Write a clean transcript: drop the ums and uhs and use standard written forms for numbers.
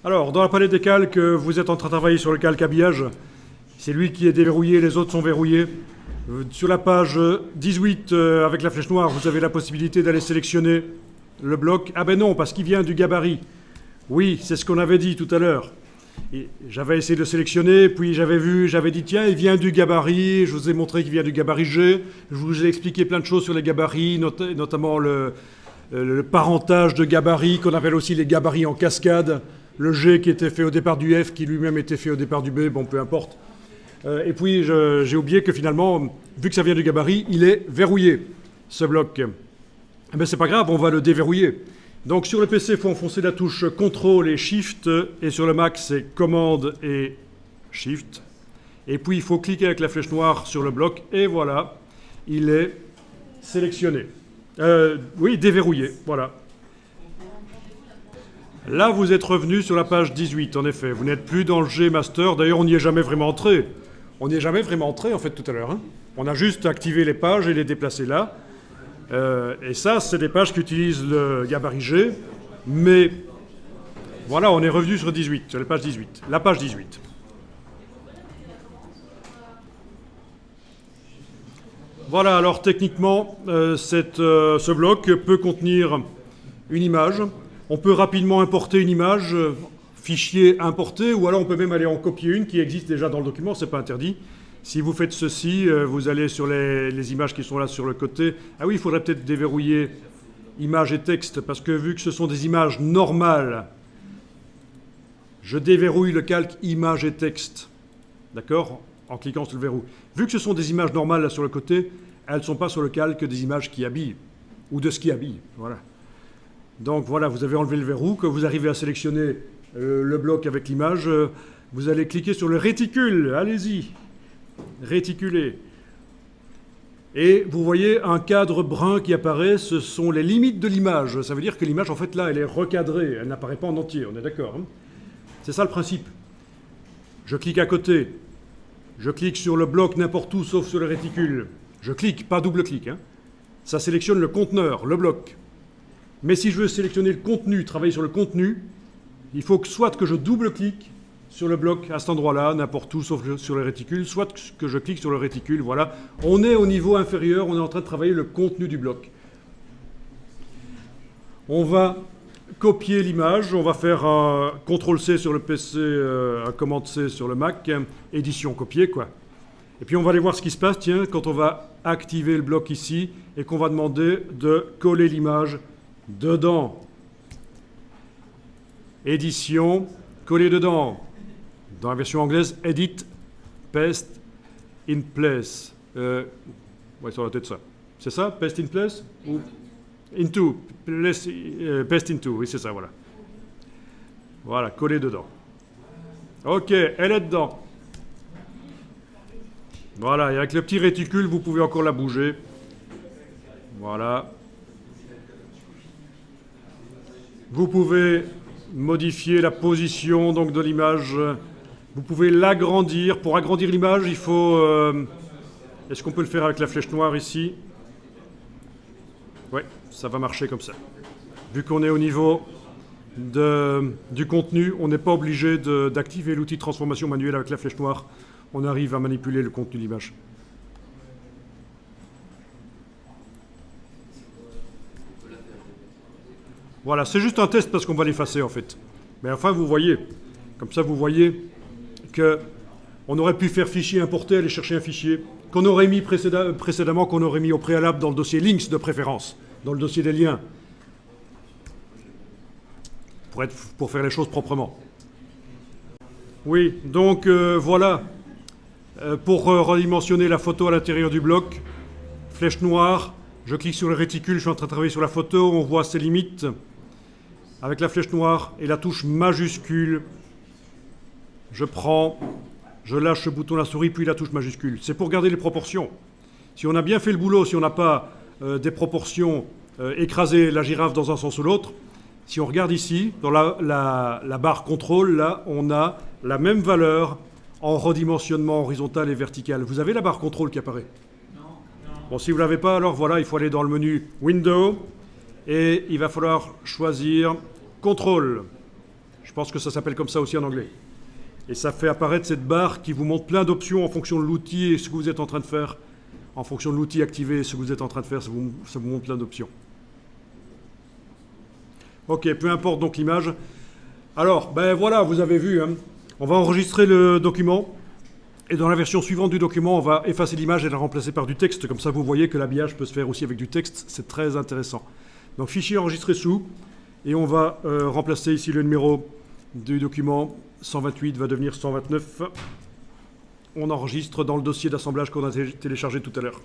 Alors, dans la palette des calques, vous êtes en train de travailler sur le calque habillage. C'est lui qui est déverrouillé, les autres sont verrouillés. Sur la page 18, avec la flèche noire, vous avez la possibilité d'aller sélectionner le bloc. Ah ben non, parce qu'il vient du gabarit. Oui, c'est ce qu'on avait dit tout à l'heure. J'avais essayé de le sélectionner, puis j'avais dit tiens, il vient du gabarit. Je vous ai montré qu'il vient du gabarit G. Je vous ai expliqué plein de choses sur les gabarits, notamment le parentage de gabarits, qu'on appelle aussi les gabarits en cascade. Le G qui était fait au départ du F, qui lui-même était fait au départ du B, bon, peu importe. Et puis, j'ai oublié que finalement, vu que ça vient du gabarit, il est verrouillé, ce bloc. Eh bien, c'est pas grave, on va le déverrouiller. Donc, sur le PC, il faut enfoncer la touche CTRL et SHIFT, et sur le Mac, c'est COMMANDE et SHIFT. Et puis, il faut cliquer avec la flèche noire sur le bloc, et voilà, il est sélectionné. Oui, déverrouillé, voilà. Là, vous êtes revenu sur la page 18, en effet. Vous n'êtes plus dans le G Master. D'ailleurs, on n'y est jamais vraiment entré. On n'y est jamais vraiment entré, en fait, tout à l'heure. Hein. On a juste activé les pages et les déplacé là. Et ça, c'est des pages qui utilisent le gabarit G. Mais voilà, on est revenu sur 18, sur la page 18. La page 18. Voilà, alors techniquement, ce bloc peut contenir une image. On peut rapidement importer une image, fichier importé, ou alors on peut même aller en copier une qui existe déjà dans le document, c'est pas interdit. Si vous faites ceci, vous allez sur les images qui sont là sur le côté. Ah oui, il faudrait peut-être déverrouiller images et texte, parce que vu que ce sont des images normales, je déverrouille le calque images et texte. D'accord ? En cliquant sur le verrou. Vu que ce sont des images normales là sur le côté, elles ne sont pas sur le calque des images qui habillent, ou de ce qui habille. Voilà. Donc voilà, vous avez enlevé le verrou. Quand vous arrivez à sélectionner le bloc avec l'image, vous allez cliquer sur le réticule. Allez-y, réticuler. Et vous voyez un cadre brun qui apparaît, ce sont les limites de l'image. Ça veut dire que l'image, en fait, là, elle est recadrée, elle n'apparaît pas en entier, on est d'accord, hein ? C'est ça le principe. Je clique à côté, je clique sur le bloc n'importe où sauf sur le réticule. Je clique, pas double-clic, hein ? Ça sélectionne le conteneur, le bloc. Mais si je veux sélectionner le contenu, travailler sur le contenu, il faut que soit que je double-clique sur le bloc à cet endroit-là, n'importe où, sauf sur le réticule, soit que je clique sur le réticule, voilà. On est au niveau inférieur, on est en train de travailler le contenu du bloc. On va copier l'image, on va faire un CTRL-C sur le PC, un commande-C sur le Mac, édition copier, quoi. Et puis on va aller voir ce qui se passe, tiens, quand on va activer le bloc ici, et qu'on va demander de coller l'image dedans. Édition, coller dedans. Dans la version anglaise, edit, paste, in place. Ouais, ça doit être ça. C'est ça, paste in place ou into, paste into, oui, c'est ça, voilà. Voilà, coller dedans. Ok, elle est dedans. Voilà, et avec le petit réticule, vous pouvez encore la bouger. Voilà. Vous pouvez modifier la position donc, de l'image. Vous pouvez l'agrandir. Pour agrandir l'image, il faut... Est-ce qu'on peut le faire avec la flèche noire ici? Oui, ça va marcher comme ça. Vu qu'on est au niveau du contenu, on n'est pas obligé d'activer l'outil de transformation manuelle avec la flèche noire. On arrive à manipuler le contenu de l'image. Voilà, c'est juste un test parce qu'on va l'effacer en fait. Mais enfin, vous voyez, comme ça vous voyez qu'on aurait pu faire fichier importer, aller chercher un fichier qu'on aurait mis précédemment, qu'on aurait mis au préalable dans le dossier links de préférence, dans le dossier des liens, pour faire les choses proprement. Oui, donc voilà, pour redimensionner la photo à l'intérieur du bloc, flèche noire, je clique sur le réticule, je suis en train de travailler sur la photo, on voit ses limites. Avec la flèche noire et la touche majuscule, je lâche ce bouton la souris, puis la touche majuscule. C'est pour garder les proportions. Si on a bien fait le boulot, si on n'a pas des proportions écraser la girafe dans un sens ou l'autre, si on regarde ici, dans la barre contrôle, là, on a la même valeur en redimensionnement horizontal et vertical. Vous avez la barre contrôle qui apparaît? Non. Bon, si vous ne l'avez pas, alors voilà, il faut aller dans le menu Window et il va falloir choisir Contrôle. Je pense que ça s'appelle comme ça aussi en anglais. Et ça fait apparaître cette barre qui vous montre plein d'options en fonction de l'outil et ce que vous êtes en train de faire. En fonction de l'outil activé et ce que vous êtes en train de faire, ça vous montre plein d'options. Ok, peu importe donc l'image. Alors, ben voilà, vous avez vu, hein. On va enregistrer le document. Et dans la version suivante du document, on va effacer l'image et la remplacer par du texte. Comme ça, vous voyez que l'habillage peut se faire aussi avec du texte. C'est très intéressant. Donc, fichier enregistré sous. Et on va remplacer ici le numéro du document. 128 va devenir 129. On enregistre dans le dossier d'assemblage qu'on a téléchargé tout à l'heure.